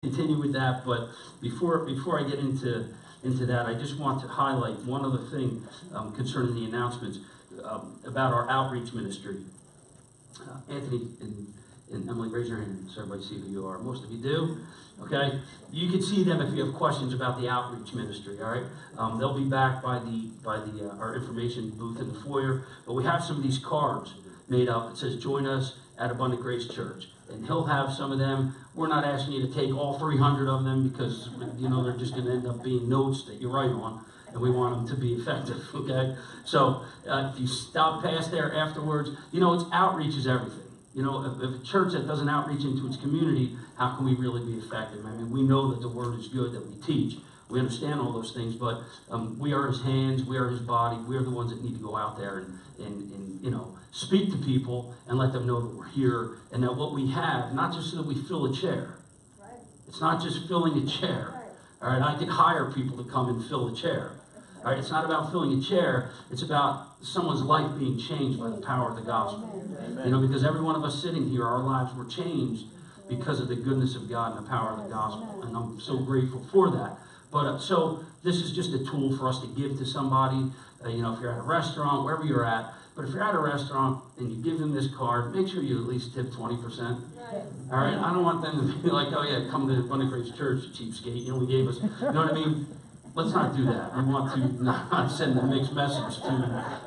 continue with that, but before I get into that, I just want to highlight one other thing concerning the announcements about our outreach ministry. Anthony and Emily, raise your hand so everybody see who you are. Most of you do. Okay, you can see them if you have questions about the outreach ministry. All right, they'll be back by our information booth in the foyer. But we have some of these cards made up. It says, "Join us at Abundant Grace Church," and he'll have some of them. We're not asking you to take all 300 of them because they're just going to end up being notes that you write on, and we want them to be effective. Okay, so if you stop past there afterwards, it's outreach is everything. If a church that doesn't outreach into its community, how can we really be effective? I mean, we know that the word is good, that we teach. We understand all those things, but we are his hands, we are his body, we are the ones that need to go out there and speak to people and let them know that we're here and that what we have, not just so that we fill a chair. Right. It's not just filling a chair. Right. All right, I could hire people to come and fill a chair. All right, it's not about filling a chair. It's about someone's life being changed by the power of the gospel. Amen. Because every one of us sitting here, our lives were changed because of the goodness of God and the power of the gospel. And I'm so grateful for that. But so this is just a tool for us to give to somebody. If you're at a restaurant, wherever you're at. But if you're at a restaurant and you give them this card, make sure you at least tip 20%. Right. All right, I don't want them to be like, "Oh yeah, come to Abundant Grace Church, cheapskate. We gave us." You know what I mean? Let's not do that. We want to not send a mixed message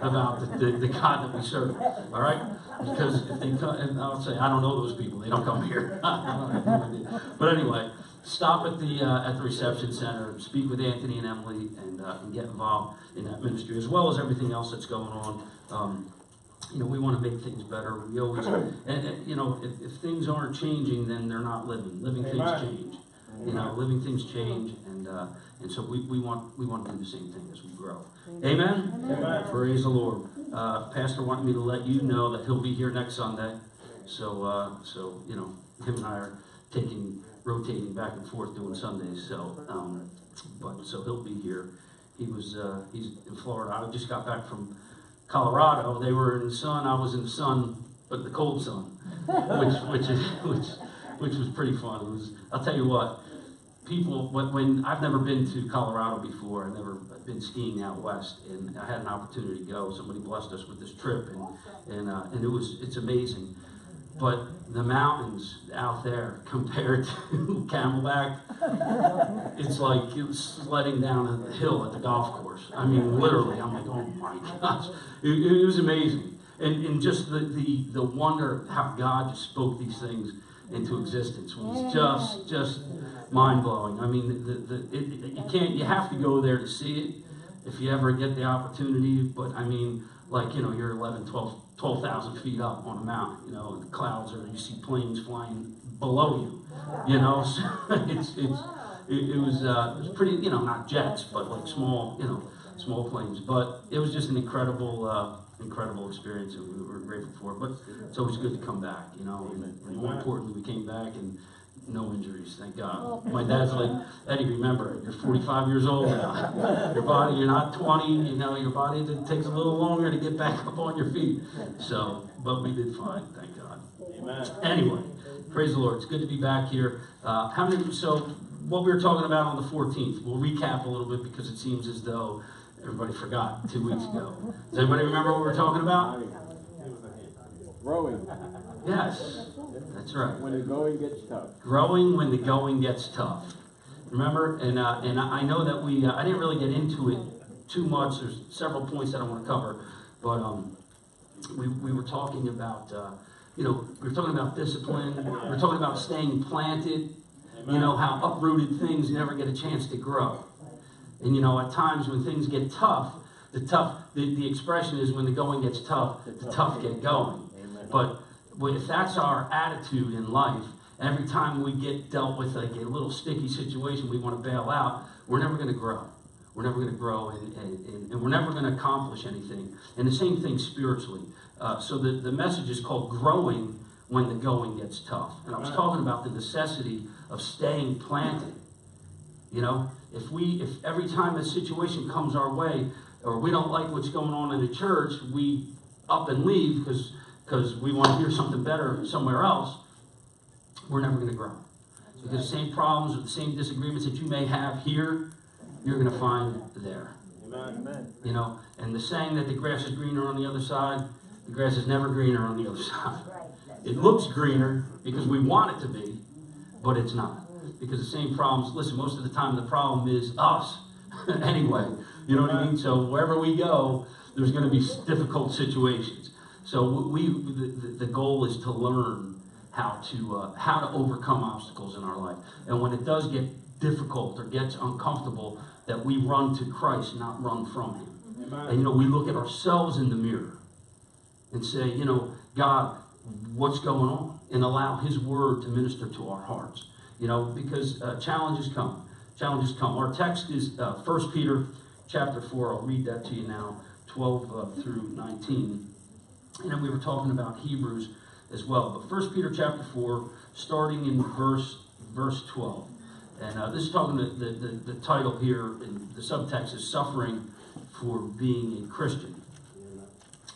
about the God that we serve. All right? Because if they come, and I'll say, I don't know those people. They don't come here. But anyway, stop at the reception center, speak with Anthony and Emily, and get involved in that ministry, as well as everything else that's going on. We want to make things better. We always, if things aren't changing, then they're not living. Living things change. Living things change, and so we want to do the same thing as we grow. Amen? Amen. Praise the Lord. Pastor wanted me to let you know that he'll be here next Sunday. So him and I are rotating back and forth doing Sundays. So he'll be here. He's in Florida. I just got back from Colorado. They were in the sun. I was in the sun, but the cold sun, which was pretty fun. I'll tell you what, people, when I've never been to Colorado before, I've never been skiing out west, and I had an opportunity to go. Somebody blessed us with this trip, and it's amazing. But the mountains out there compared to Camelback, it's like sledding down a hill at the golf course. I mean, literally, I'm like, oh my gosh, it was amazing, and just the wonder how God just spoke these things into existence was just mind-blowing. I mean, you have to go there to see it if you ever get the opportunity. But I mean, you're 11, 12,000 feet up on a mountain, and the clouds you see planes flying below you, so it was pretty, not jets, but like small planes. But it was just an incredible experience, and we were grateful for it. But it's always good to come back, and more importantly, we came back and no injuries, thank God. My dad's like, "Eddie, remember, you're 45 years old now. Your body, you're not 20, your body, it takes a little longer to get back up on your feet." So, but we did fine, thank God. Amen. Anyway, praise the Lord. It's good to be back here. So what we were talking about on the 14th, we'll recap a little bit because it seems as though everybody forgot 2 weeks ago. Does anybody remember what we were talking about? Growing. Yes, that's right. When the going gets tough. Growing when the going gets tough. Remember? And I know that I didn't really get into it too much. There's several points that I want to cover. But we were talking about, we were talking about discipline. We were talking about staying planted. Amen. How uprooted things never get a chance to grow. And, at times when things get tough, the expression is when the going gets tough, the tough get going. Amen. But if that's our attitude in life, every time we get dealt with like a little sticky situation, we want to bail out, we're never going to grow. We're never going to grow, and we're never going to accomplish anything. And the same thing spiritually. So the message is called Growing When the Going Gets Tough. And I was talking about the necessity of staying planted. If every time a situation comes our way, or we don't like what's going on in the church, we up and leave because we want to hear something better somewhere else, we're never going to grow. Because the same problems or the same disagreements that you may have here, you're going to find there. Amen. You know, and the saying that the grass is greener on the other side, the grass is never greener on the other side. It looks greener because we want it to be, but it's not. Because the same problems, listen, most of the time the problem is us. Anyway, you know what I mean? So wherever we go, there's going to be difficult situations. So the goal is to learn how to overcome obstacles in our life. And when it does get difficult or gets uncomfortable, that we run to Christ, not run from Him. Amen. And, you know, we look at ourselves in the mirror and say, you know, God, what's going on? And allow His Word to minister to our hearts. You know, because challenges come. Challenges come. Our text is 1 Peter chapter 4. I'll read that to you now, 12 through 19. And then we were talking about Hebrews as well. But 1 Peter chapter 4, starting in verse 12. And this is talking, the title here, and the subtext is Suffering for Being a Christian.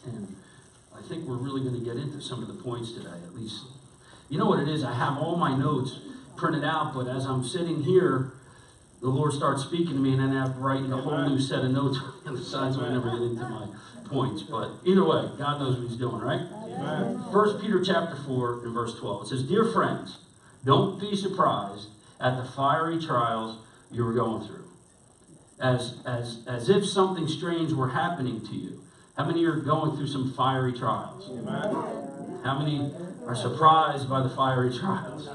And I think we're really going to get into some of the points today, at least. You know what it is? I have all my notes printed out, but as I'm sitting here, the Lord starts speaking to me, and then I have to write a whole new set of notes on the side, so I never get into my points. But either way, God knows what He's doing, right? Amen. 1 Peter chapter 4 and verse 12. It says, Dear friends, don't be surprised at the fiery trials you were going through, as if something strange were happening to you. How many are going through some fiery trials? Amen. How many are surprised by the fiery trials?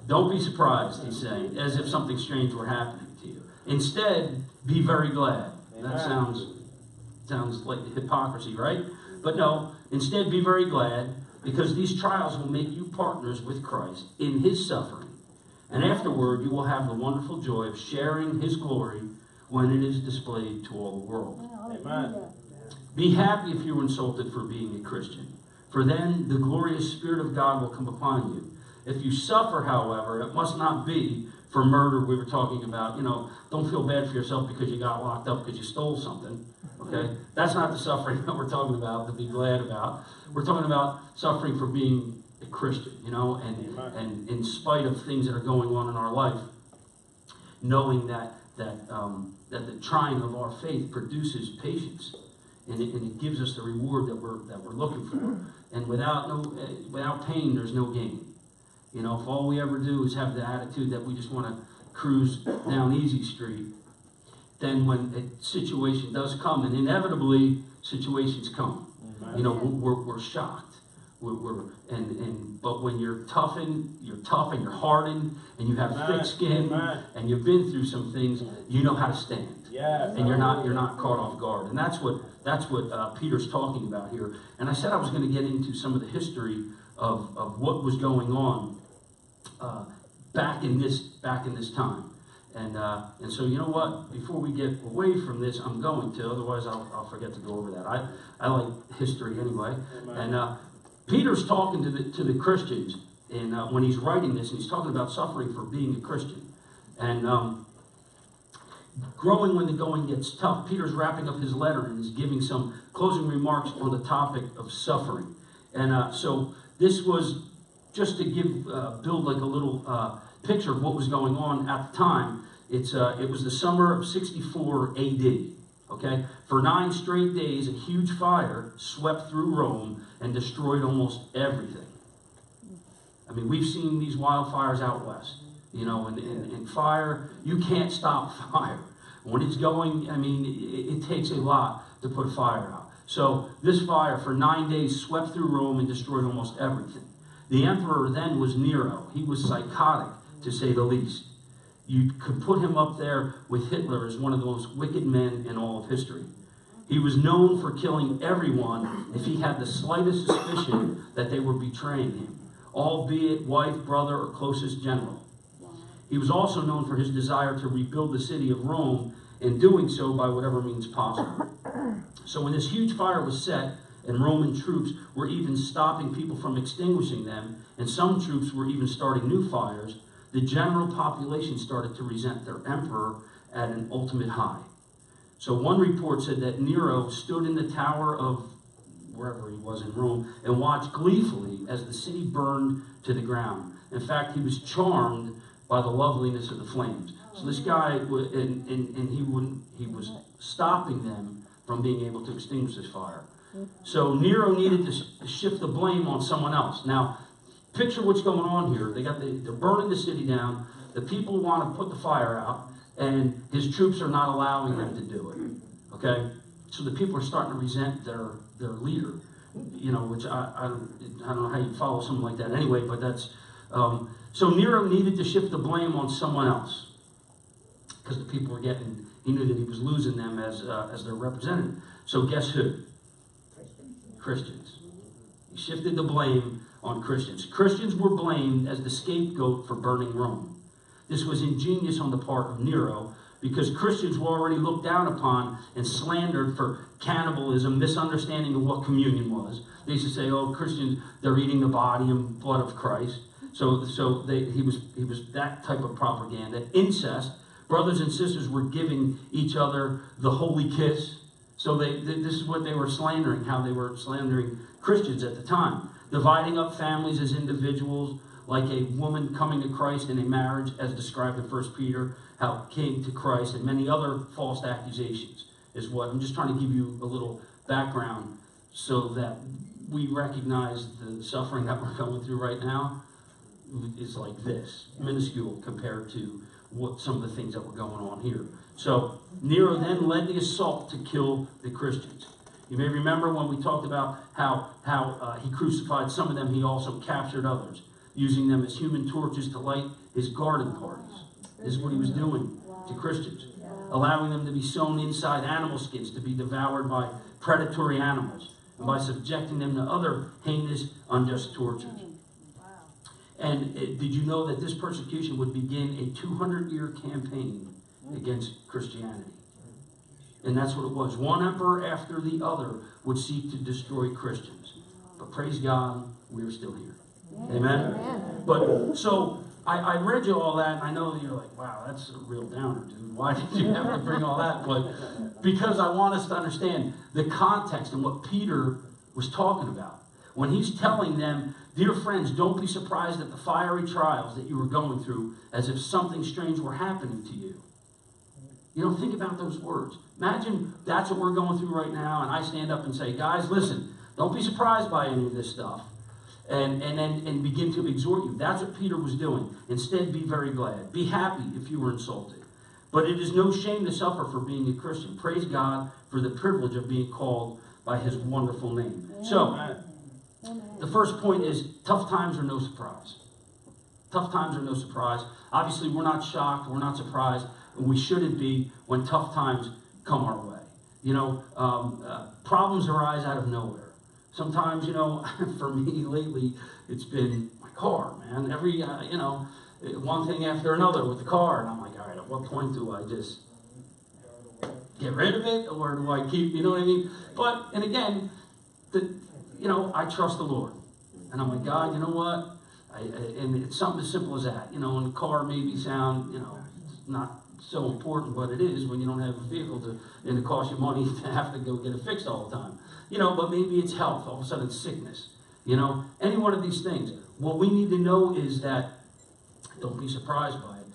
Don't be surprised, he's saying, as if something strange were happening to you. Instead, be very glad. That sounds like hypocrisy, right? But no, instead be very glad, because these trials will make you partners with Christ in His suffering. And afterward, you will have the wonderful joy of sharing His glory when it is displayed to all the world. Amen. Be happy if you were insulted for being a Christian, for then the glorious Spirit of God will come upon you. If you suffer, however, it must not be for murder. We were talking about, you know, don't feel bad for yourself because you got locked up because you stole something. Okay? That's not the suffering that we're talking about, to be glad about. We're talking about suffering for being a Christian, you know, and in spite of things that are going on in our life, knowing that the trying of our faith produces patience, and it gives us the reward that we're looking for. And without pain, there's no gain. You know, if all we ever do is have the attitude that we just want to cruise down easy street, then when a situation does come, and inevitably situations come, you know, we're shocked. But when you're tough and you're hardened, and you have thick skin, and you've been through some things, you know how to stand. Yes. And you're not caught off guard. And that's what Peter's talking about here. And I said I was going to get into some of the history of what was going on back in this time. And so, you know what? Before we get away from this, I'm going to. Otherwise, I'll forget to go over that. I like history anyway. Amen. And Peter's talking to the Christians, and when he's writing this, and he's talking about suffering for being a Christian, and growing when the going gets tough. Peter's wrapping up his letter and is giving some closing remarks on the topic of suffering. And so this was just to build like a little picture of what was going on at the time. It was the summer of 64 AD. Okay? For 9 straight days, a huge fire swept through Rome and destroyed almost everything. I mean, we've seen these wildfires out west. You know, and fire, you can't stop fire. When it's going, I mean, it takes a lot to put fire out. So this fire for 9 days swept through Rome and destroyed almost everything. The emperor then was Nero. He was psychotic, to say the least. You could put him up there with Hitler as one of the most wicked men in all of history. He was known for killing everyone if he had the slightest suspicion that they were betraying him, albeit wife, brother, or closest general. He was also known for his desire to rebuild the city of Rome, and doing so by whatever means possible. So when this huge fire was set, and Roman troops were even stopping people from extinguishing them, and some troops were even starting new fires, the general population started to resent their emperor at an ultimate high. So one report said that Nero stood in the tower of wherever he was in Rome, and watched gleefully as the city burned to the ground. In fact, he was charmed by the loveliness of the flames. So this guy, he was stopping them from being able to extinguish this fire. So Nero needed to shift the blame on someone else. Now, picture what's going on here. They're burning the city down. The people want to put the fire out, and his troops are not allowing them to do it. Okay, so the people are starting to resent their leader. Which I don't know how you follow something like that anyway. But that's so Nero needed to shift the blame on someone else because the people were getting. He knew that he was losing them as their representative. So guess who? Christians. He shifted the blame on Christians. Christians were blamed as the scapegoat for burning Rome. This was ingenious on the part of Nero because Christians were already looked down upon and slandered for cannibalism, misunderstanding of what communion was. They used to say, "Oh, Christians, they're eating the body and blood of Christ." So he was that type of propaganda. Incest. Brothers and sisters were giving each other the holy kiss. So this is what they were slandering, how they were slandering Christians at the time. Dividing up families as individuals, like a woman coming to Christ in a marriage, as described in 1 Peter, how it came to Christ, and many other false accusations is what. I'm just trying to give you a little background so that we recognize the suffering that we're going through right now is like this, minuscule compared to what some of the things that were going on here. So Nero then led the assault to kill the Christians. You may remember when we talked about how he crucified some of them, he also captured others, using them as human torches to light his garden parties. This is what he was doing to Christians, allowing them to be sewn inside animal skins to be devoured by predatory animals, and by subjecting them to other heinous, unjust tortures. And did you know that this persecution would begin a 200-year campaign against Christianity? And that's what it was. One emperor after the other would seek to destroy Christians. But praise God, we are still here. Amen? Amen. But so I read you all that, and I know you're like, wow, that's a real downer, dude. Why did you have to bring all that? But because I want us to understand the context and what Peter was talking about. When he's telling them, dear friends, don't be surprised at the fiery trials that you were going through as if something strange were happening to you. Think about those words. Imagine that's what we're going through right now, and I stand up and say, guys, listen, don't be surprised by any of this stuff. And begin to exhort you. That's what Peter was doing. Instead, be very glad. Be happy if you were insulted. But it is no shame to suffer for being a Christian. Praise God for the privilege of being called by his wonderful name. So, the first point is tough times are no surprise. Tough times are no surprise. Obviously, we're not shocked. We're not surprised. We shouldn't be when tough times come our way. Problems arise out of nowhere. Sometimes, for me lately, it's been my car, man. Every, one thing after another with the car. And I'm like, all right, at what point do I just get rid of it? Or do I keep, you know what I mean? But, and again, I trust the Lord. And I'm like, God, you know what? And it's something as simple as that. And the car maybe sound, it's not so important, but it is when you don't have a vehicle and it costs you money to have to go get it fixed all the time. But maybe it's health, all of a sudden it's sickness. Any one of these things. What we need to know is that don't be surprised by it.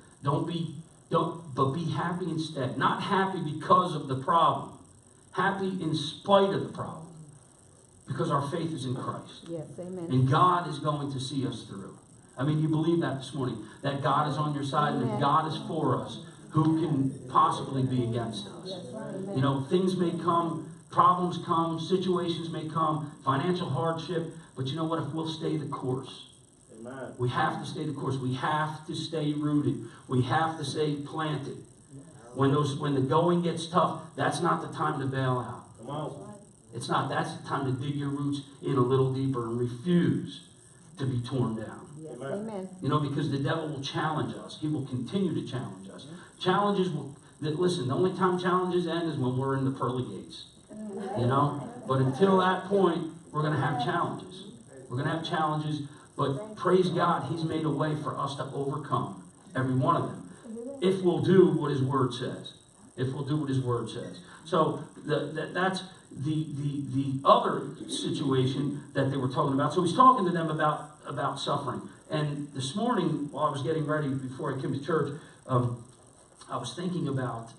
But be happy instead. Not happy because of the problem. Happy in spite of the problem. Because our faith is in Christ. Yes, amen. And God is going to see us through. I mean, you believe that this morning, that God is on your side, and if God is for us, who can possibly be against us? Yes, things may come, problems come, situations may come, financial hardship, but you know what? If we'll stay the course, Amen. We have to stay the course. We have to stay rooted. We have to stay planted. When the going gets tough, that's not the time to bail out. Come on. It's not. That's the time to dig your roots in a little deeper and refuse to be torn down. Yes, amen. Because the devil will challenge us. He will continue to challenge us. Challenges will, listen, the only time challenges end is when we're in the pearly gates. But until that point, we're going to have challenges. We're going to have challenges, but praise God, he's made a way for us to overcome every one of them. If we'll do what his word says. if we'll do what his word says. So that's the other situation that they were talking about. So he's talking to them about suffering. And this morning, while I was getting ready before I came to church, I was thinking about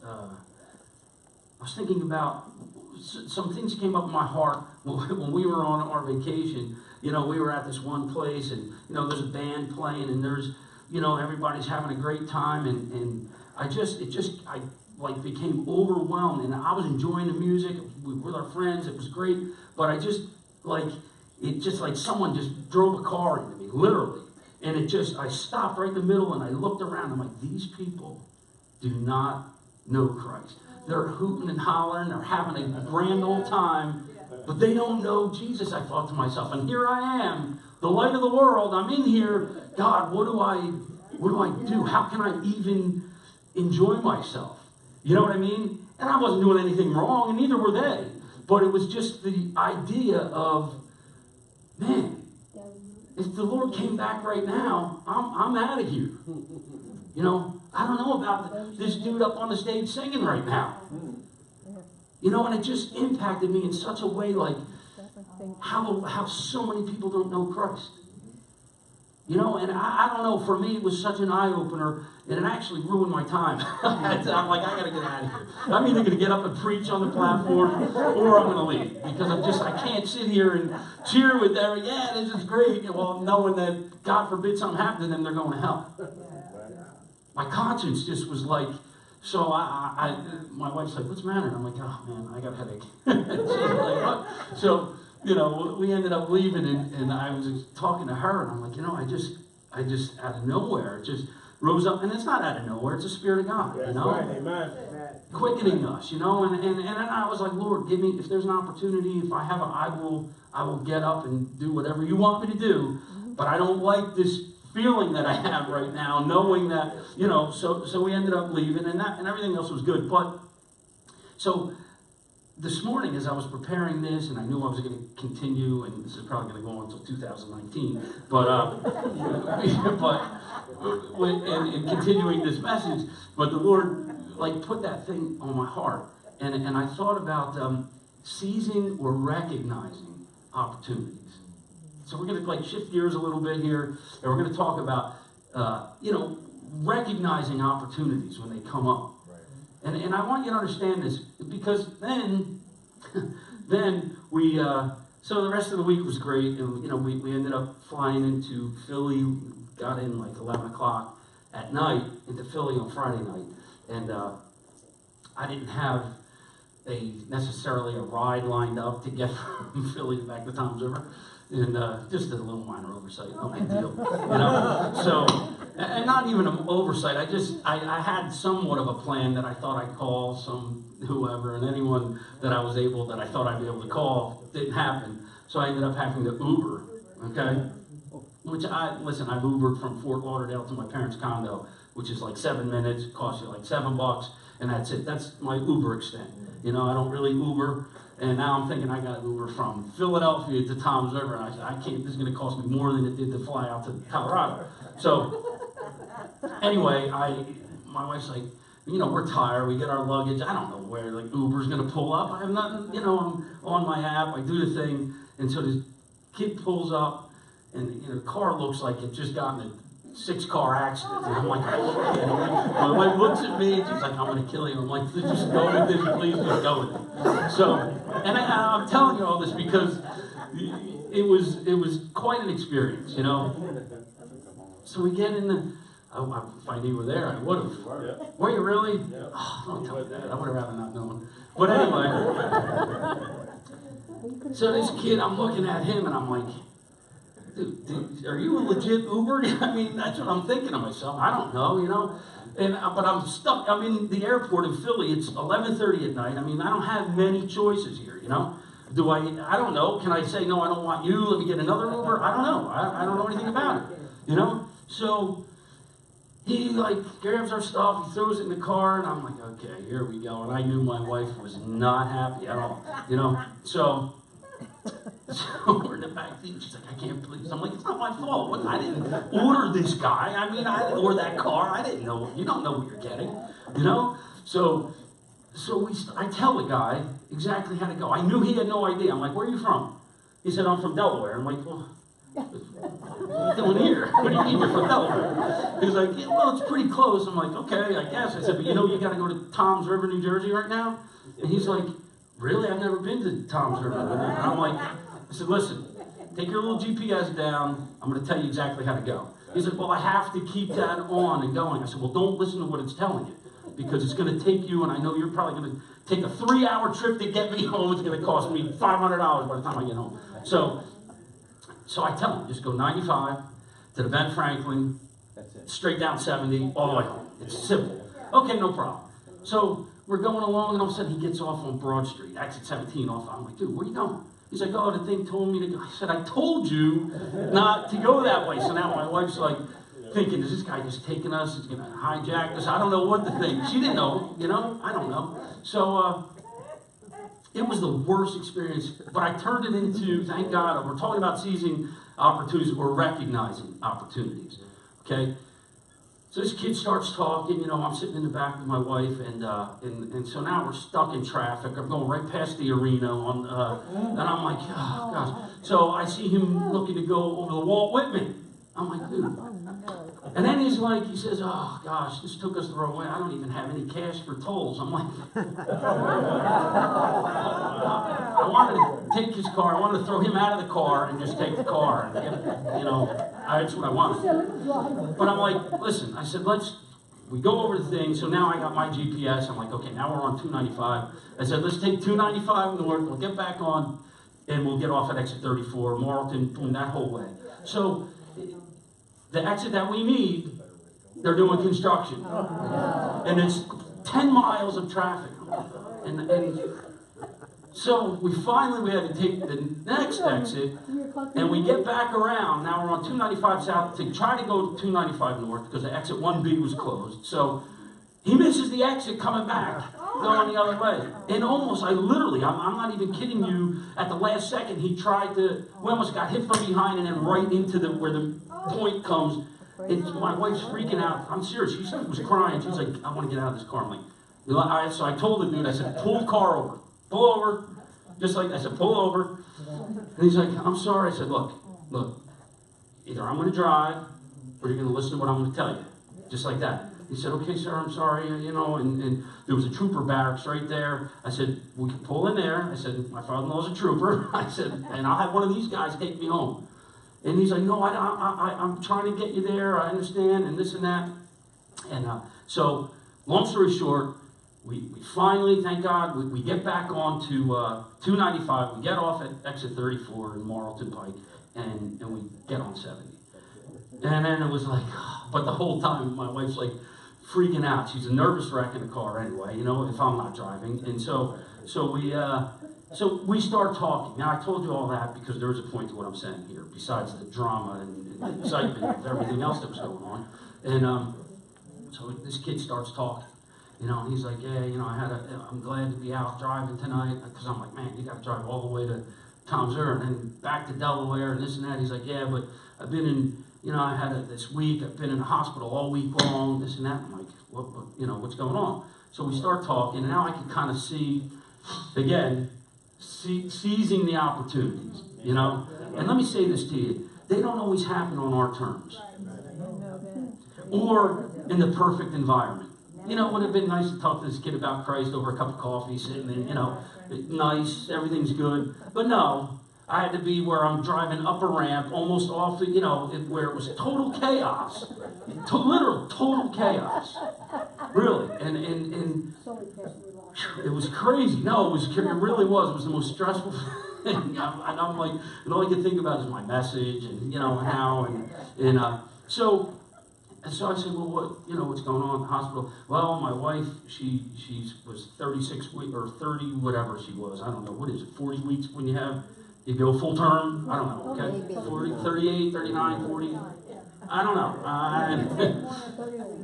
some things came up in my heart when we were on our vacation. You know, we were at this one place, and you know, there's a band playing, and there's, you know, everybody's having a great time, and I like became overwhelmed, and I was enjoying the music with our friends. It was great, but it just like someone just drove a car into me, literally, and I stopped right in the middle, and I looked around. I'm like, these people do not know Christ. They're hooting and hollering, they're having a grand old time, but they don't know Jesus, I thought to myself. And here I am, the light of the world. I'm in here. God, what do I do? How can I even enjoy myself? You know what I mean? And I wasn't doing anything wrong, and neither were they. But it was just the idea of, man, if the Lord came back right now, I'm out of here. You know, I don't know about this dude up on the stage singing right now. You know, and it just impacted me in such a way, like how so many people don't know Christ. You know, and I don't know, for me it was such an eye-opener, and it actually ruined my time. I'm like, I gotta get out of here. I'm either gonna get up and preach on the platform, or I'm gonna leave, because I can't sit here and cheer with them. Yeah, this is great. Well, knowing that God forbid something happened to them, they're going to hell. My conscience just was like, so my wife's like, what's the matter? And I'm like, oh man, I got a headache. She's like, what? So, you know, we ended up leaving, and I was talking to her, and I'm like, you know, I just out of nowhere, it just rose up, and it's not out of nowhere, it's the Spirit of God, you know? Right. Amen. Quickening us, you know, and then I was like, Lord, give me, if there's an opportunity, if I have I will get up and do whatever you want me to do, but I don't like this feeling that I have right now, knowing that, you know, so we ended up leaving, and everything else was good. But so this morning, as I was preparing this, and I knew I was going to continue, and this is probably going to go on until 2019, but in continuing this message, but the Lord like put that thing on my heart, and I thought about seizing or recognizing opportunities. So we're going to like shift gears a little bit here, and we're going to talk about, you know, recognizing opportunities when they come up. Right. And I want you to understand this, because then we, so the rest of the week was great, and, you know, we ended up flying into Philly, got in like 11 o'clock at night into Philly on Friday night, and I didn't have necessarily a ride lined up to get from Philly back to Tom's River. And just a little minor oversight, no big deal, you know. So, and not even an oversight. I had somewhat of a plan that I thought I'd call whoever, and anyone that I thought I'd be able to call didn't happen. So I ended up having to Uber, okay. Which I've Ubered from Fort Lauderdale to my parents' condo, which is like 7 minutes, costs you like $7, and that's it. That's my Uber extent. You know, I don't really Uber. And now I'm thinking I got an Uber from Philadelphia to Tom's River, and I said, I can't, this is going to cost me more than it did to fly out to Colorado. So, anyway, my wife's like, you know, we're tired, we get our luggage, I don't know where, like, Uber's going to pull up, I have nothing, you know, I'm on my app, I do the thing, and so this kid pulls up, and, you know, the car looks like it just got in a 6-car accident, and I'm like, my wife looks at me, and she's like, I'm going to kill you. I'm like, just go with this, please, just go with it. So, and I'm telling you all this because it was quite an experience, you know. So we get in if I knew you were there, I would have. Yeah. Were you really? Yeah. Oh, don't tell me that. I would have rather not known. But anyway, so this kid, I'm looking at him, and I'm like, dude, are you a legit Uber? I mean, that's what I'm thinking of myself. I don't know, you know. But I'm stuck. I'm in the airport in Philly. It's 11:30 at night. I mean, I don't have many choices here, you know. I don't know. Can I say, no, I don't want you. Let me get another Uber? I don't know. I don't know anything about it, you know. So he, like, grabs our stuff. He throws it in the car. And I'm like, okay, here we go. And I knew my wife was not happy at all, you know. So we're in the back seat. She's like, I can't believe this. I'm like, it's not my fault. I didn't order this guy. I mean, or that car. I didn't know. You don't know what you're getting, you know? So I tell the guy exactly how to go. I knew he had no idea. I'm like, where are you from? He said, I'm from Delaware. I'm like, well, what are you doing here? What do you mean you're from Delaware? He was like, yeah, well, it's pretty close. I'm like, okay, I guess. I said, but you know you got to go to Toms River, New Jersey right now? And he's like, really? I've never been to Toms River. And I'm like, I said, listen, take your little GPS down. I'm going to tell you exactly how to go. He said, well, I have to keep that on and going. I said, well, don't listen to what it's telling you, because it's going to take you, and I know you're probably going to take a 3-hour trip to get me home. It's going to cost me $500 by the time I get home. So I tell him, just go 95 to the Ben Franklin, straight down 70, all the way home. It's simple. Okay, no problem. So we're going along, and all of a sudden he gets off on Broad Street, exit 17 off. I'm like, dude, where are you going? He's like, oh, the thing told me to go. I said, I told you not to go that way. So now my wife's like thinking, is this guy just taking us? He's going to hijack us? I don't know what to think. She didn't know, you know? I don't know. So it was the worst experience, but I turned it into, thank God, we're talking about seizing opportunities, we're recognizing opportunities, okay? So this kid starts talking, you know, I'm sitting in the back with my wife, and so now we're stuck in traffic. I'm going right past the arena, and I'm like, oh, gosh. So I see him looking to go over the Walt Whitman. I'm like, dude. And then he says, oh, gosh, this took us the wrong way. I don't even have any cash for tolls. I'm like, I wanted to take his car. I wanted to throw him out of the car and just take the car. And get, you know, that's what I wanted. But I'm like, listen, I said, we go over the thing. So now I got my GPS. I'm like, okay, now we're on 295. I said, let's take 295 north. We'll get back on, and we'll get off at exit 34, Marlton, doing that whole way. So the exit that we need, they're doing construction. And it's 10 miles of traffic. And so we had to take the next exit, and we get back around. Now we're on 295 south to try to go to 295 north because the exit 1B was closed. So he misses the exit coming back, going the other way. And almost, I'm not even kidding you, at the last second, we almost got hit from behind and then right into where the point comes. My wife's freaking out. I'm serious. She was crying. She's like, I want to get out of this car. I'm like, so I told the dude, I said, pull the car over. Pull over. Just like, I said, pull over. And he's like, I'm sorry. I said, look, either I'm going to drive or you're going to listen to what I'm going to tell you. Just like that. He said, okay, sir, I'm sorry, you know, and there was a trooper barracks right there. I said, we can pull in there. I said, my father-in-law's a trooper. I said, and I'll have one of these guys take me home. And he's like, no, I'm trying to get you there. I understand, and this and that. And so, long story short, we finally, thank God, we get back on to 295. We get off at exit 34 in Marlton Pike, and we get on 70. And then it was like, but the whole time my wife's like freaking out. She's a nervous wreck in the car anyway, you know, if I'm not driving. And so we start talking. Now I told you all that because there was a point to what I'm saying here, besides the drama and the excitement of everything else that was going on. And so this kid starts talking. You know, and he's like, yeah, you know, I'm glad to be out driving tonight, because I'm like, man, you got to drive all the way to Toms River and then back to Delaware and this and that. He's like, yeah, but I've been in, you know, I had it this week. I've been in the hospital all week long, this and that. I'm like, what you know, what's going on? So we start talking, and now I can kind of see, again, seizing the opportunities, you know. And let me say this to you: they don't always happen on our terms, or in the perfect environment. You know, it would have been nice to talk to this kid about Christ over a cup of coffee, sitting in, you know, nice, everything's good. But no, I had to be where I'm driving up a ramp, almost off the, you know, where it was total chaos. Literal total chaos. Really. And it was crazy. No, it really was. It was the most stressful thing. And I'm like, and all I could think about is my message and, you know, how, and so I said, well, what's going on in the hospital? Well, my wife, she was 36 weeks, or 30, whatever she was. I don't know. What is it, 40 weeks when you go full term? I don't know, okay? 40, 38, 39, 40. I don't know.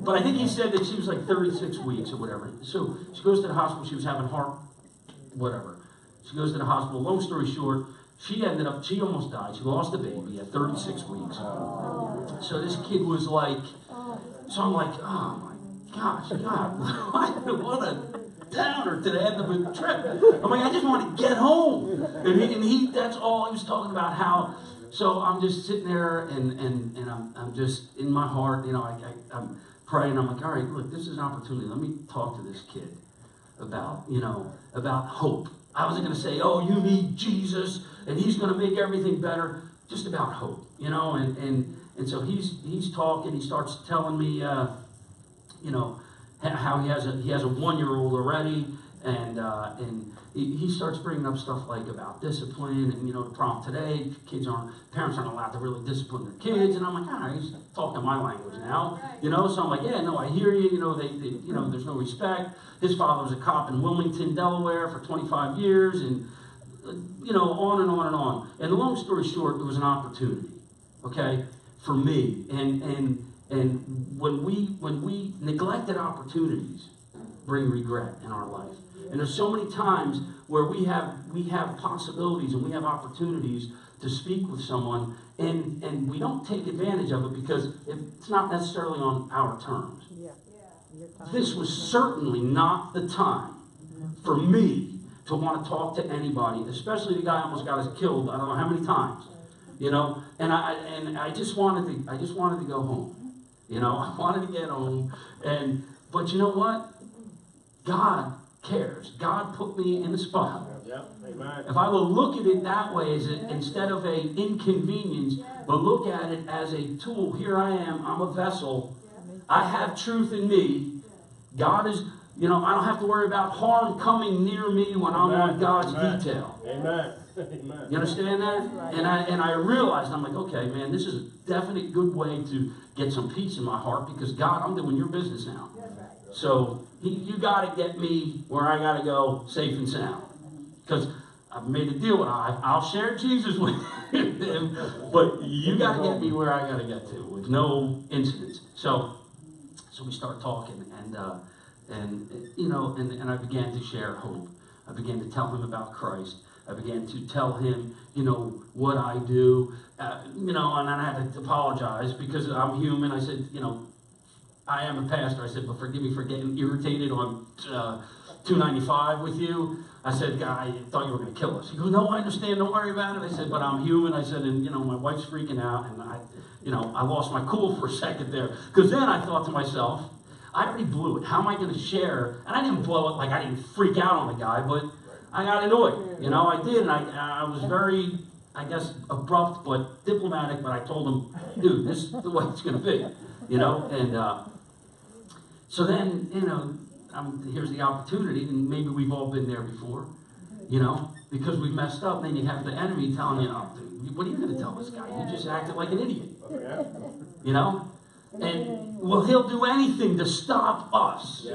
But I think he said that she was like 36 weeks or whatever. So she goes to the hospital. She was having heart, whatever. She goes to the hospital. Long story short, she almost died. She lost a baby at 36 weeks. So this kid was like, so I'm like, oh my gosh, God, what a downer to the end of the trip. I'm like, I just want to get home. And he that's all he was talking about, how, so I'm just sitting there and I'm just in my heart, I'm praying. I'm like, all right, look, this is an opportunity. Let me talk to this kid about hope. I wasn't going to say, oh, you need Jesus and he's going to make everything better. Just about hope, and so he's talking. He starts telling me, how he has a 1-year-old already, and he starts bringing up stuff like about discipline, and the problem today, parents aren't allowed to really discipline their kids, and I'm like, all right, he's talking my language now, so I'm like, yeah, no, I hear you, there's no respect. His father was a cop in Wilmington, Delaware for 25 years, and on and on and on. And the long story short, it was an opportunity, okay, for me. And when we neglected opportunities, bring regret in our life. And there's so many times where we have possibilities and we have opportunities to speak with someone, and we don't take advantage of it because it's not necessarily on our terms. This was certainly not the time for me to want to talk to anybody, especially the guy who almost got us killed. I don't know how many times, And I just wanted to go home. I wanted to get home. But you know what? God cares. God put me in the spot. Yeah. Amen. If I will look at it that way, instead of an inconvenience, but look at it as a tool. Here I am. I'm a vessel. I have truth in me. God is. I don't have to worry about harm coming near me when I'm on God's detail. Amen. Amen. You understand that? And I realized, I'm like, okay, man, this is a definite good way to get some peace in my heart because, God, I'm doing your business now. So you got to get me where I got to go safe and sound. Because I've made a deal with him. I'll share Jesus with him, but you got to get me where I got to get to with no incidents. So we start talking, and I began to share hope. I began to tell him about Christ. I began to tell him, what I do, and I had to apologize because I'm human. I said, I am a pastor. I said, but forgive me for getting irritated on 295 with you. I said, I thought you were going to kill us. He goes, no, I understand. Don't worry about it. I said, but I'm human. I said, and my wife's freaking out, and I lost my cool for a second there because then I thought to myself, I already blew it. How am I going to share? And I didn't blow it like I didn't freak out on the guy, but I got annoyed. I did, and I was very, I guess, abrupt but diplomatic, but I told him, dude, this is the way it's going to be, and so then, here's the opportunity, and maybe we've all been there before, because we've messed up, and then you have the enemy telling you, oh, dude, what are you going to tell this guy? You just acted like an idiot, And he'll do anything to stop us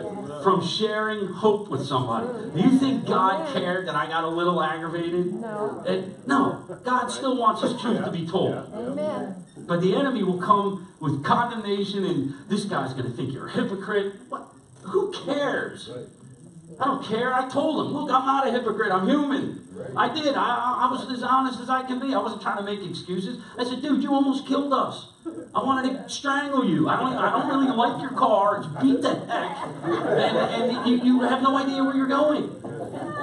from sharing hope with somebody. Do you think God cared that I got a little aggravated? No. No. God still wants his truth to be told. Amen. But the enemy will come with condemnation, and this guy's going to think you're a hypocrite. What? Who cares? I don't care. I told him, look, I'm not a hypocrite. I'm human. I did. I was as honest as I can be. I wasn't trying to make excuses. I said, dude, you almost killed us. I wanted to strangle you. I don't really like your car. It's beat the heck. And you have no idea where you're going.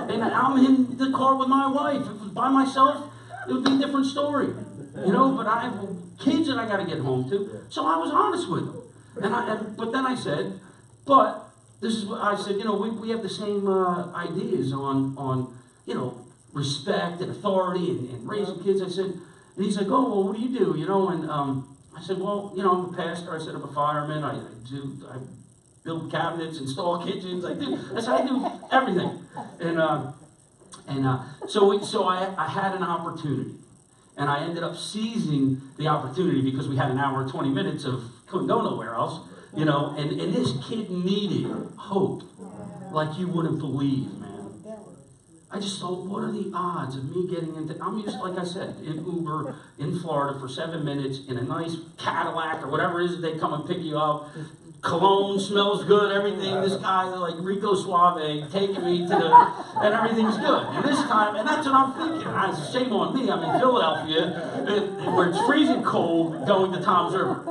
And I'm in the car with my wife. If it was by myself, it would be a different story. But I have kids that I got to get home to. So I was honest with them. But then I said, this is what I said, we have the same ideas on respect and authority and raising kids. I said, and he's like, oh, well, what do you do? And I said, well, I'm a pastor. I said, I'm a fireman. I build cabinets, install kitchens. I said, I do everything. So I had an opportunity. And I ended up seizing the opportunity because we had an hour and 20 minutes of couldn't go nowhere else. And this kid needed hope like you wouldn't believe, man. I just thought, what are the odds of me getting into, I'm used, like I said, in Uber in Florida for 7 minutes in a nice Cadillac or whatever it is, they come and pick you up. Cologne smells good, everything. This guy, like Rico Suave, taking me and everything's good. And this time, and that's what I'm thinking. Shame on me. I'm in Philadelphia, where it's freezing cold, going to Tom's River.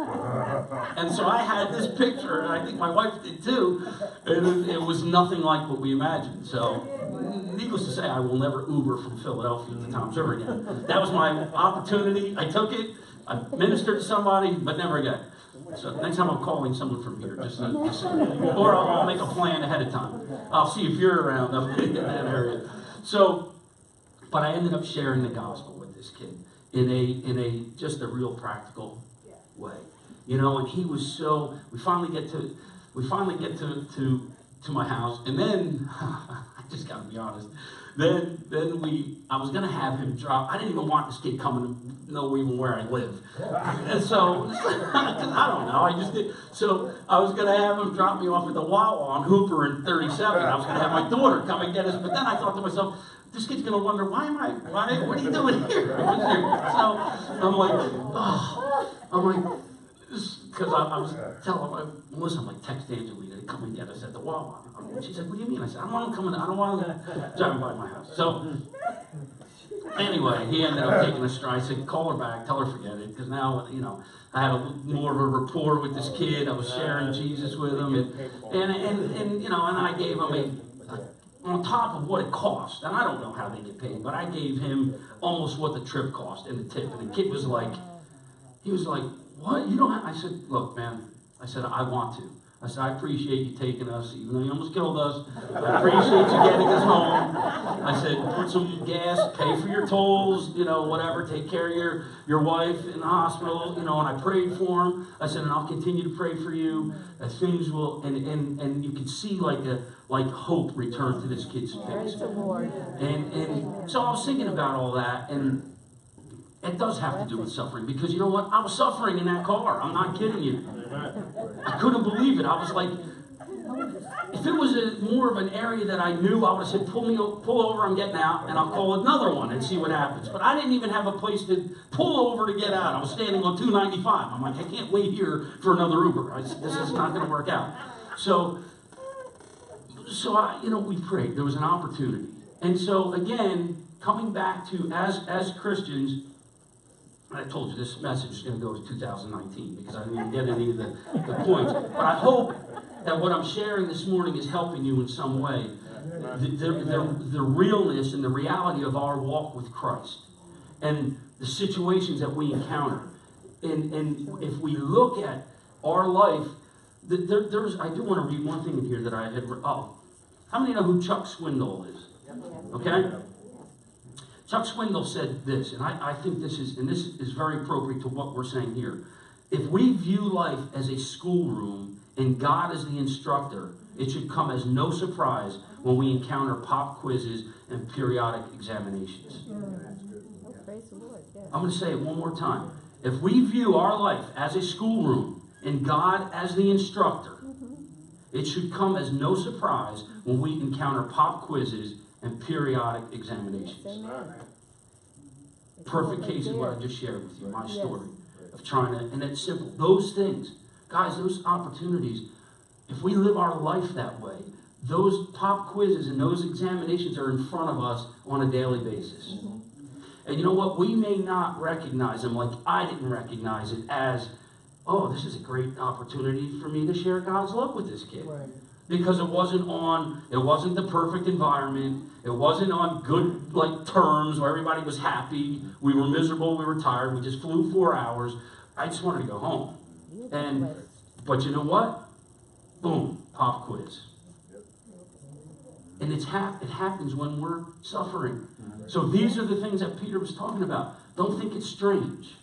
And so I had this picture, and I think my wife did too, and it was nothing like what we imagined. So, needless to say, I will never Uber from Philadelphia to Tom's River again. That was my opportunity. I took it. I ministered to somebody, but never again. So next time I'm calling someone from here, or I'll make a plan ahead of time. I'll see if you're around up in that area. So, but I ended up sharing the gospel with this kid in a just a real practical way, you know. And he was so. We finally get to my house, and then I just got to be honest. Then I was gonna have him drop. I didn't even want this kid coming to know even where I live, and so I don't know. I just did. So I was gonna have him drop me off at the Wawa on Hooper and 37. I was gonna have my daughter come and get us. But then I thought to myself, this kid's gonna wonder what are you doing here? So I'm like, because I was telling Melissa, I'm like, text Angelina to come and get us at the Wawa. And she said, what do you mean? I said, I don't want to drive by my house. So anyway, he ended up taking a stride. I said, call her back, tell her forget it, because now, you know, I had more of a rapport with this kid. I was sharing Jesus with him, and you know, and I gave him on top of what it cost, and I don't know how they get paid, but I gave him almost what the trip cost in the tip, and the kid was like, what? You don't have? I said, look, man. I said, I want to. I said, I appreciate you taking us, even though you almost killed us. I appreciate you getting us home. I said, put some gas, pay for your tolls, you know, whatever. Take care of your wife in the hospital, you know. And I prayed for him. I said, and I'll continue to pray for you. That things will, and you could see like hope return to this kid's face. And so I was thinking about all that, and it does have to do with suffering, because you know what? I was suffering in that car. I'm not kidding you. I couldn't believe it. I was like, if it was more of an area that I knew, I would have said, pull over, I'm getting out, and I'll call another one and see what happens. But I didn't even have a place to pull over to get out. I was standing on 295. I'm like, I can't wait here for another Uber. This is not going to work out. So I, you know, we prayed. There was an opportunity. And so again, coming back to as Christians, I told you this message is going to go to 2019 because I didn't even get any of the points. But I hope that what I'm sharing this morning is helping you in some way. The realness and the reality of our walk with Christ and the situations that we encounter. And if we look at our life, I do want to read one thing in here that I had. How many know who Chuck Swindoll is? Okay? Chuck Swindoll said this, and I think this is very appropriate to what we're saying here. If we view life as a schoolroom and God as the instructor, it should come as no surprise when we encounter pop quizzes and periodic examinations. I'm going to say it one more time. If we view our life as a schoolroom and God as the instructor, it should come as no surprise when we encounter pop quizzes and periodic examinations. Perfect case of what I just shared with you, my story of trying to, and it's simple. Those things, guys, those opportunities, if we live our life that way, those pop quizzes and those examinations are in front of us on a daily basis. And you know what? We may not recognize them like I didn't recognize it as, oh, this is a great opportunity for me to share God's love with this kid. Right. Because it wasn't the perfect environment. It wasn't on good terms where everybody was happy. We were miserable. We were tired. We just flew 4 hours. I just wanted to go home. But you know what? Boom, pop quiz. And it happens when we're suffering. So these are the things that Peter was talking about. Don't think it's strange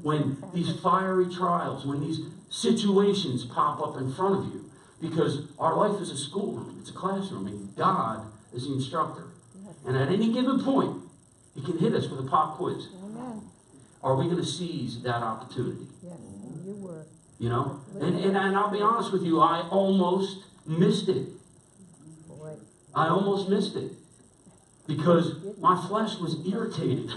when these fiery trials, when these situations pop up in front of you. Because our life is a schoolroom, it's a classroom, and God is the instructor. And at any given point, He can hit us with a pop quiz. Amen. Are we going to seize that opportunity? Yes, you were. You know? And I'll be honest with you, I almost missed it. I almost missed it. Because my flesh was irritated.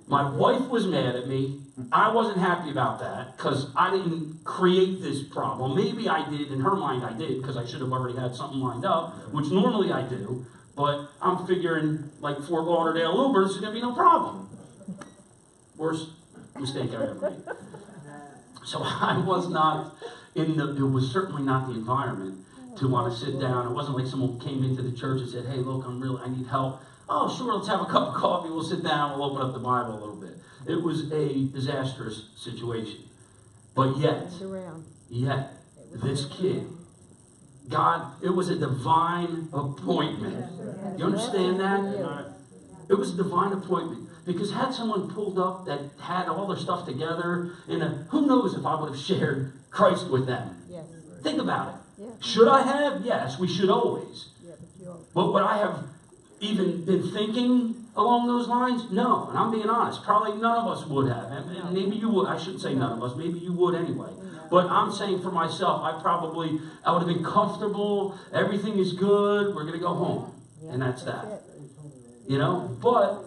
My wife was mad at me. I wasn't happy about that because I didn't create this problem. Maybe I did. In her mind, I did because I should have already had something lined up, which normally I do. But I'm figuring, like Fort Lauderdale Ubers, is going to be no problem. Worst mistake I ever made. So I was not it was certainly not the environment to want to sit down. It wasn't like someone came into the church and said, hey, look, I need help. Oh, sure, let's have a cup of coffee. We'll sit down. We'll open up the Bible a little bit. It was a disastrous situation. But yet, this kid, God, it was a divine appointment. You understand that? It was a divine appointment. Because had someone pulled up that had all their stuff together, who knows if I would have shared Christ with them? Yes. Think about it. Yeah. Should I have? Yes, we should always. Yeah, but But would I have even been thinking along those lines? No. And I'm being honest. Probably none of us would have. And maybe you would. I shouldn't say none of us. Maybe you would anyway. But I'm saying for myself, I would have been comfortable. Everything is good. We're going to go home. And that's that. You know? But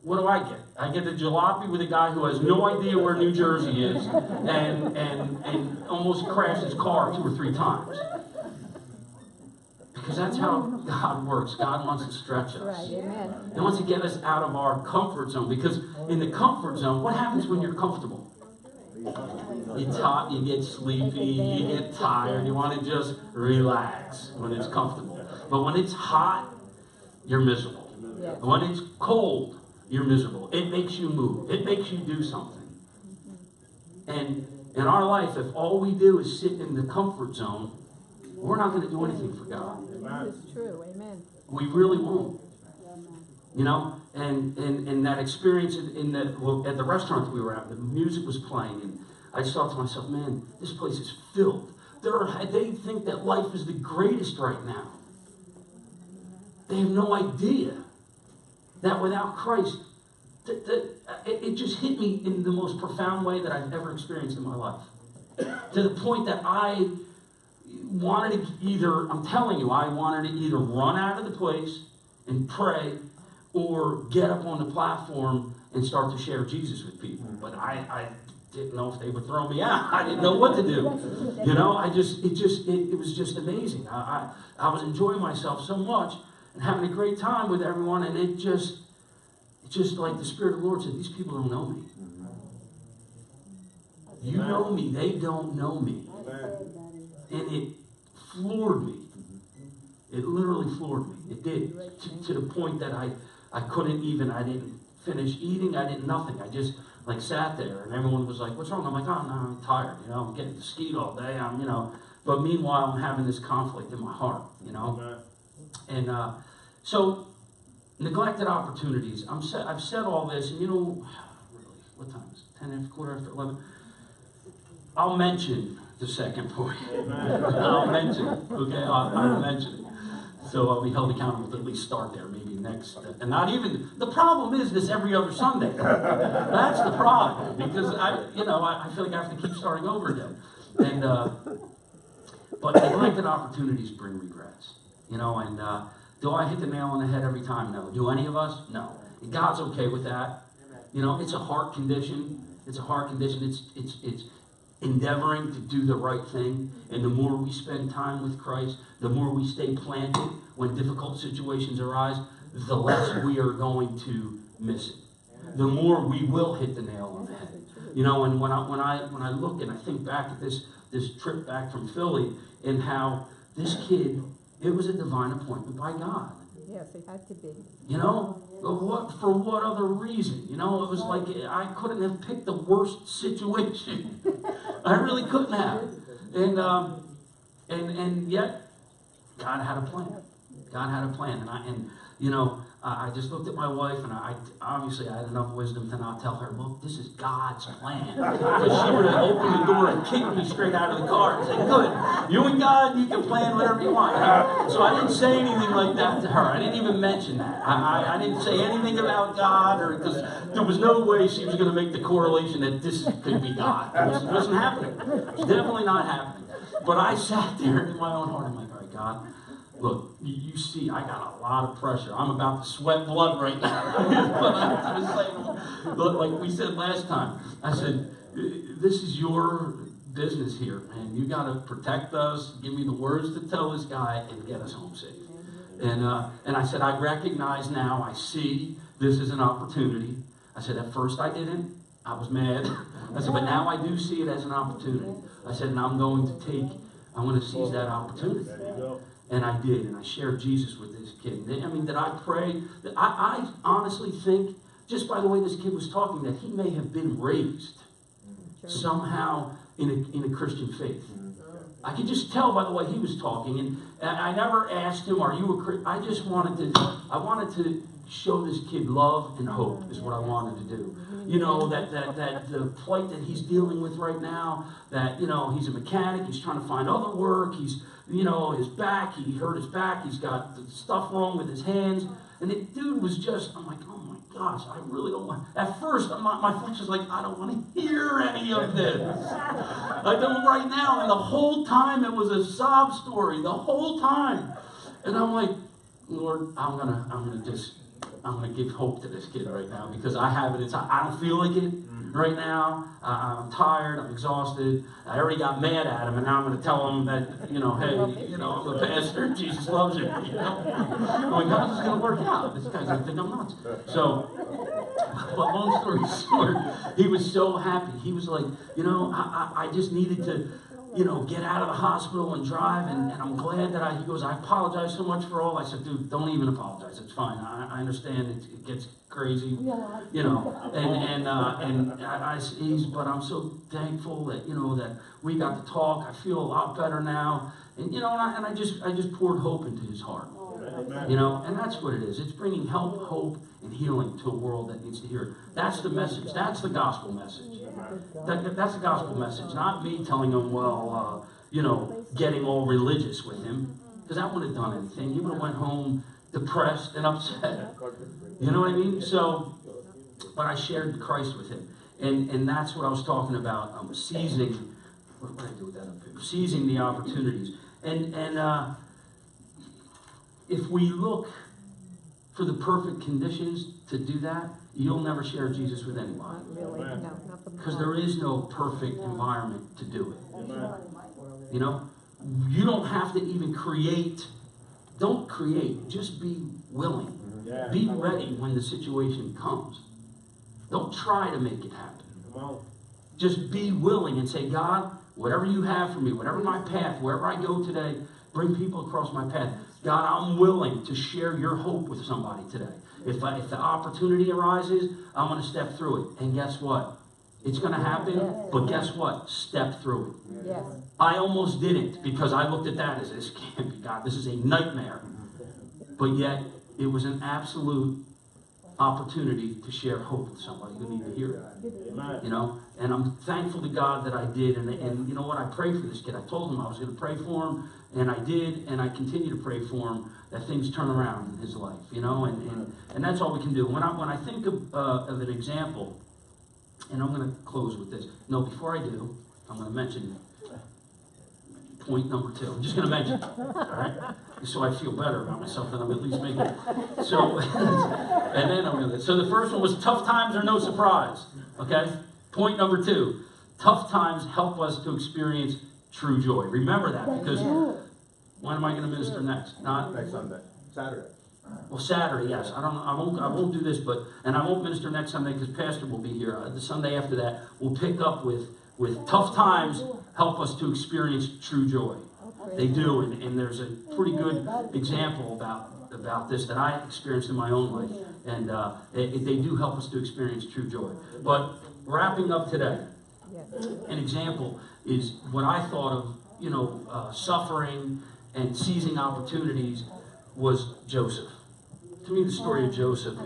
what do I get? I get a jalopy with a guy who has no idea where New Jersey is and almost crashed his car 2 or 3 times. Because that's how God works. God wants to stretch us. right, amen. He wants to get us out of our comfort zone. Because in the comfort zone, what happens when you're comfortable? You get sleepy, you get tired, you want to just relax when it's comfortable. But when it's hot, you're miserable. Yes. When it's cold, you're miserable. It makes you move. It makes you do something. And in our life, if all we do is sit in the comfort zone, we're not going to do anything for God. This is true, amen. We really won't. You know, and that experience at the restaurant that we were at, the music was playing, and I just thought to myself, man, this place is filled. They think that life is the greatest right now. They have no idea that without Christ, it just hit me in the most profound way that I've ever experienced in my life. To the point that I wanted to I wanted to either run out of the place and pray or get up on the platform and start to share Jesus with people. But I didn't know if they would throw me out. I didn't know what to do. You know, it was just amazing. I was enjoying myself so much and having a great time with everyone, and it's just like the Spirit of the Lord said, these people don't know me. You know me, they don't know me. And it floored me. It literally floored me. It did. To the point that I didn't finish eating, I did nothing. I just sat there, and everyone was like, what's wrong? I'm like, oh no, I'm tired, I'm getting skied all day, but meanwhile I'm having this conflict in my heart, And so neglected opportunities. I've said all this, and really, what time is it? 10 after, quarter after 11. I'll mention the second point. I'll mention it. Okay, I'll mention it. So I'll be held accountable to at least start there, maybe next. And not even, the problem is this every other Sunday. That's the problem, because I feel like I have to keep starting over again. And but neglected opportunities bring regrets. And do I hit the nail on the head every time? No. Do any of us? No. And God's okay with that. It's a heart condition. It's a heart condition. It's endeavoring to do the right thing. And the more we spend time with Christ, the more we stay planted when difficult situations arise, the less we are going to miss it. The more we will hit the nail on the head. And when I look and I think back at this trip back from Philly, and how this kid, it was a divine appointment by God. Yes, it had to be. For what other reason? It was like I couldn't have picked the worst situation. I really couldn't have. And yet, God had a plan. God had a plan. I just looked at my wife, and I had enough wisdom to not tell her, look, this is God's plan. Because she would have opened the door and kicked me straight out of the car and said, good, you and God, you can plan whatever you want. So I didn't say anything like that to her. I didn't even mention that. I didn't say anything about God, because there was no way she was going to make the correlation that this could be God. It wasn't happening. It was definitely not happening. But I sat there in my own heart. I'm like, all right, God, look, you see, I got a lot of pressure. I'm about to sweat blood right now. But I was saying, like we said last time, I said, this is your business here, man. You got to protect us, give me the words to tell this guy, and get us home safe. And I said, I recognize now, I see this is an opportunity. I said, at first I didn't. I was mad. I said, but now I do see it as an opportunity. I said, and I'm going to seize that opportunity. There you go. And I did, and I shared Jesus with this kid. I mean, did I pray? I honestly think, just by the way this kid was talking, that he may have been raised somehow in a Christian faith. I could just tell by the way he was talking, and I never asked him, "Are you a Christian?" I just wanted to show this kid love and hope is what I wanted to do. You know, that the plight that he's dealing with right now, that, you know, he's a mechanic, he's trying to find other work, he's, you know, his back, he hurt his back, he's got stuff wrong with his hands, and the dude was just, I'm like, oh my gosh, I really don't want, at first, my flesh was like, I don't want to hear any of this. I don't right now, and the whole time it was a sob story, the whole time. And I'm like, Lord, I'm gonna give hope to this kid right now, because I have it inside. I don't feel like it right now. I'm tired. I'm exhausted. I already got mad at him, and now I'm going to tell him that, you know, hey, you know, I'm a pastor. Jesus loves you. You know, going, how's this going to work out? This guy's going to think I'm nuts. So, but long story short, he was so happy. He was like, you know, I just needed to, you know, get out of the hospital and drive, and I'm glad that he goes, I apologize so much for all. I said, dude, don't even apologize. It's fine. I understand it gets crazy, you know, but I'm so thankful that, you know, that we got to talk. I feel a lot better now. And, you know, and I just poured hope into his heart, you know, and that's what it is. It's bringing help, hope, and healing to a world that needs to hear it. That's the message. That's the gospel message. That's the gospel message, not me telling him, well, you know, getting all religious with him, because that wouldn't have done anything. He would have went home depressed and upset. You know what I mean? So, but I shared Christ with him, and that's what I was talking about. Seizing. What did I do with that up here? Seizing the opportunities, and if we look for the perfect conditions to do that, you'll never share Jesus with anyone. Really, no, not the Because there is no perfect environment to do it. You know? You don't have to even create. Don't create. Just be willing. Be ready when the situation comes. Don't try to make it happen. Just be willing and say, God, whatever you have for me, whatever my path, wherever I go today, bring people across my path. God, I'm willing to share your hope with somebody today. If the opportunity arises, I'm going to step through it. And guess what? It's going to happen, but guess what? Step through it. Yes. I almost didn't, because I looked at that as, this can't be God. This is a nightmare. But yet, it was an absolute opportunity to share hope with somebody who needed to hear it. You know? And I'm thankful to God that I did. And you know what? I prayed for this kid. I told him I was going to pray for him. And I did, and I continue to pray for him, that things turn around in his life, you know, and that's all we can do. When I think of an example, and I'm going to close with this. No, before I do, I'm going to mention point number 2. I'm just going to mention it, all right? So I feel better about myself, that I'm at least making it. So, and then I'm going to. So the first one was tough times are no surprise, okay? Point number 2, tough times help us to experience true joy. Remember that, because when am I going to minister next? Not next Sunday. Saturday. Well, Saturday, yes. I won't do this, and I won't minister next Sunday because Pastor will be here. The Sunday after that, we'll pick up with tough times help us to experience true joy. They do, and there's a pretty good example about this that I experienced in my own life, and they do help us to experience true joy. But wrapping up today, an example is what I thought of, you know, suffering and seizing opportunities was Joseph. To me, the story of Joseph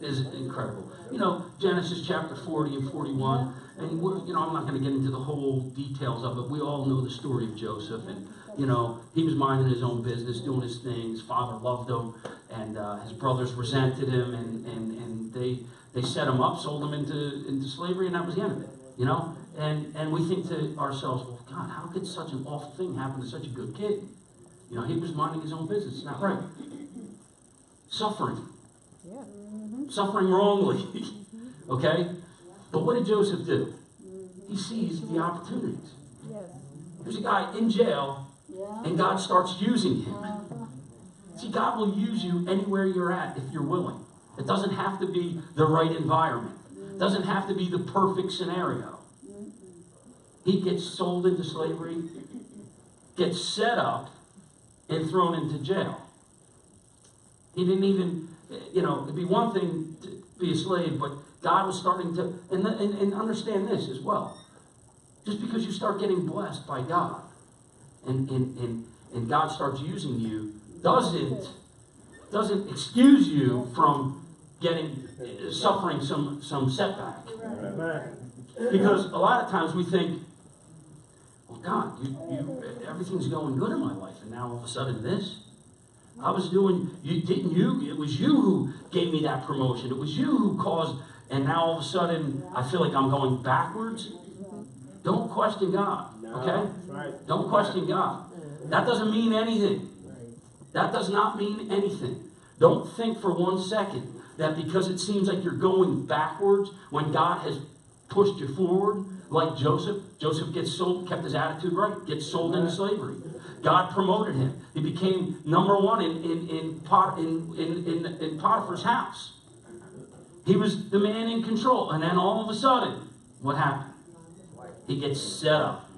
is incredible. You know, Genesis chapter 40 and 41, and you know, I'm not going to get into the whole details of it. We all know the story of Joseph, and you know, he was minding his own business, doing his thing. His father loved him, and his brothers resented him, and they set him up, sold him into slavery, and that was the end of it. You know, and we think to ourselves, well, God, how could such an awful thing happen to such a good kid? You know, he was minding his own business. It's not right. Suffering. Yeah. Suffering wrongly. Okay? But what did Joseph do? He seized the opportunities. Yes. There's a guy in jail, and God starts using him. See, God will use you anywhere you're at if you're willing. It doesn't have to be the right environment. Doesn't have to be the perfect scenario. He gets sold into slavery, gets set up, and thrown into jail. He didn't even, it'd be one thing to be a slave, but God was starting to, and understand this as well. Just because you start getting blessed by God, and God starts using you, doesn't excuse you from suffering some setback. Because a lot of times we think, well, God, everything's going good in my life, and now all of a sudden this. I was doing, it was you who gave me that promotion. It was you who caused, and now all of a sudden I feel like I'm going backwards. Don't question God, okay? Don't question God. That doesn't mean anything. That does not mean anything. Don't think for 1 second that because it seems like you're going backwards when God has pushed you forward, like Joseph. Joseph gets sold, kept his attitude right, gets sold into slavery. God promoted him. He became number one in Potiphar's house. He was the man in control. And then all of a sudden, what happened? He gets set up.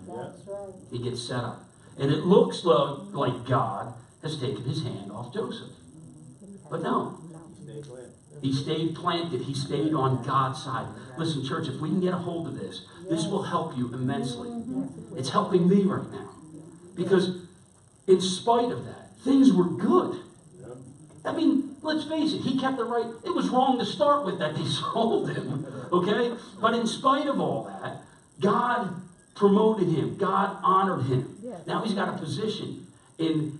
He gets set up. And it looks like God has taken his hand off Joseph. But no. He stayed planted. He stayed on God's side. Listen, church, if we can get a hold of this, this will help you immensely. It's helping me right now. Because in spite of that, things were good. I mean, let's face it, he kept it right. It was wrong to start with that they sold him. Okay? But in spite of all that, God promoted him. God honored him. Now he's got a position in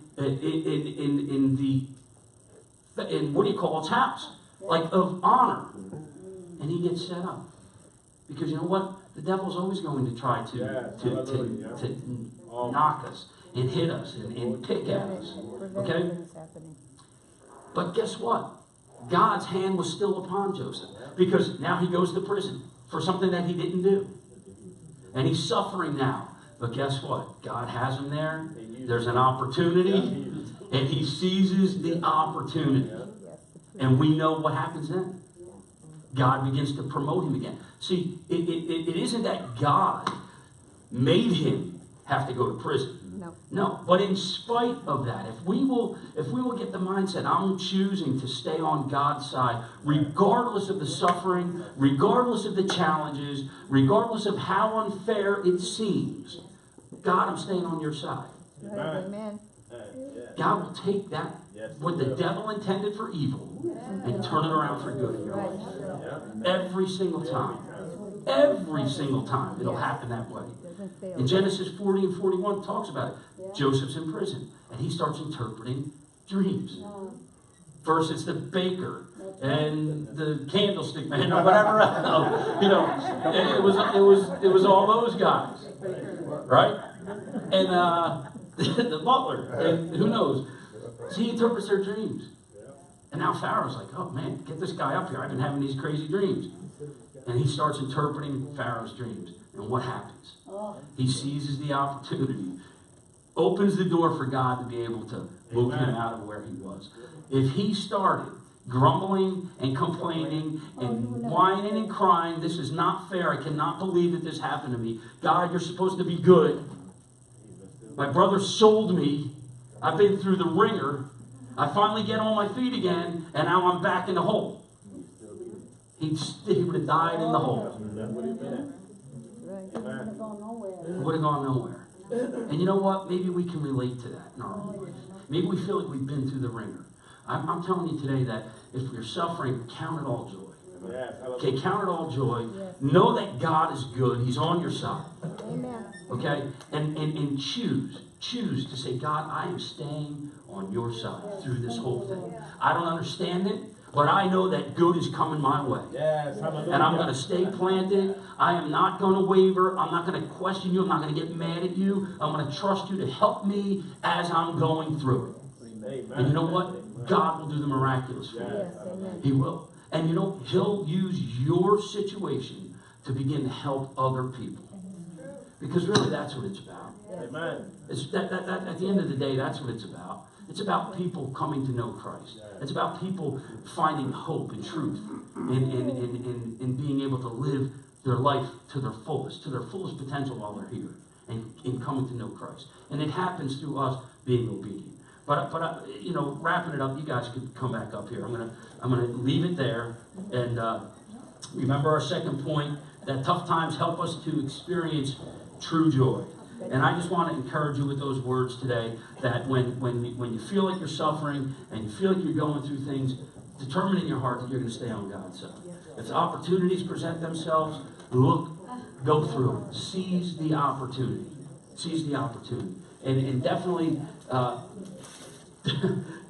what do you call his house? Like of honor. And he gets set up. Because you know what? The devil's always going to try to knock us and hit us and pick at us. Okay? But guess what? God's hand was still upon Joseph. Because now he goes to prison for something that he didn't do. And he's suffering now. But guess what? God has him there. There's an opportunity. And he seizes the opportunity. And we know what happens then. God begins to promote him again. See, it isn't that God made him have to go to prison. No. But in spite of that, if we will get the mindset, I'm choosing to stay on God's side, regardless of the suffering, regardless of the challenges, regardless of how unfair it seems. God, I'm staying on your side. Amen. God will take that, what the devil intended for evil, and turn it around for good in your life. Every single time. Every single time it'll happen that way. In Genesis 40 and 41 it talks about it. Joseph's in prison, and he starts interpreting dreams. First it's the baker and the candlestick man or whatever else. It was all those guys. Right? And the butler, and who knows? So he interprets their dreams. And now Pharaoh's like, oh man, get this guy up here. I've been having these crazy dreams. And he starts interpreting Pharaoh's dreams. And what happens? He seizes the opportunity, opens the door for God to be able to move him out of where he was. If he started grumbling and complaining and whining and crying, this is not fair. I cannot believe that this happened to me. God, you're supposed to be good. My brother sold me. I've been through the ringer. I finally get on my feet again, and now I'm back in the hole. He would have died in the hole. It would have gone nowhere. And you know what? Maybe we can relate to that in our own life. Maybe we feel like we've been through the ringer. I'm telling you today that if you're suffering, count it all joy. Okay, count it all joy. Know that God is good. He's on your side. Okay? And choose to say, God, I am staying on your side through this whole thing. I don't understand it, but I know that good is coming my way. And I'm going to stay planted. I am not going to waver. I'm not going to question you. I'm not going to get mad at you. I'm going to trust you to help me as I'm going through it. And you know what? God will do the miraculous for you. He will. And you know, he'll use your situation to begin to help other people. Because really that's what it's about. It's at the end of the day, that's what it's about. It's about people coming to know Christ. It's about people finding hope and truth and being able to live their life to their fullest potential while they're here and coming to know Christ. And it happens through us being obedient. But wrapping it up, you guys could come back up here. I'm gonna leave it there. And remember our second point, that tough times help us to experience true joy. And I just want to encourage you with those words today, that when you feel like you're suffering and you feel like you're going through things, determine in your heart that you're going to stay on God's side. If opportunities present themselves, go through them. Seize the opportunity. Seize the opportunity. And definitely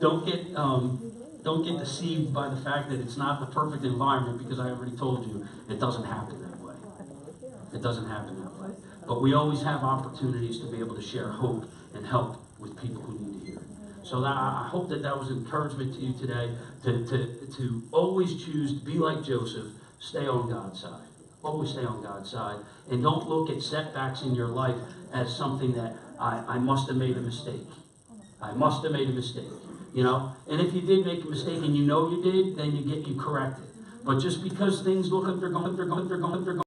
don't get deceived by the fact that it's not the perfect environment, because I already told you it doesn't happen that way. It doesn't happen that way. But we always have opportunities to be able to share hope and help with people who need to hear it. So I hope that was encouragement to you today, to always choose to be like Joseph, stay on God's side. Always stay on God's side. And don't look at setbacks in your life as something that I must have made a mistake. I must have made a mistake. And if you did make a mistake and you know you did, then you correct it. But just because things look like they're going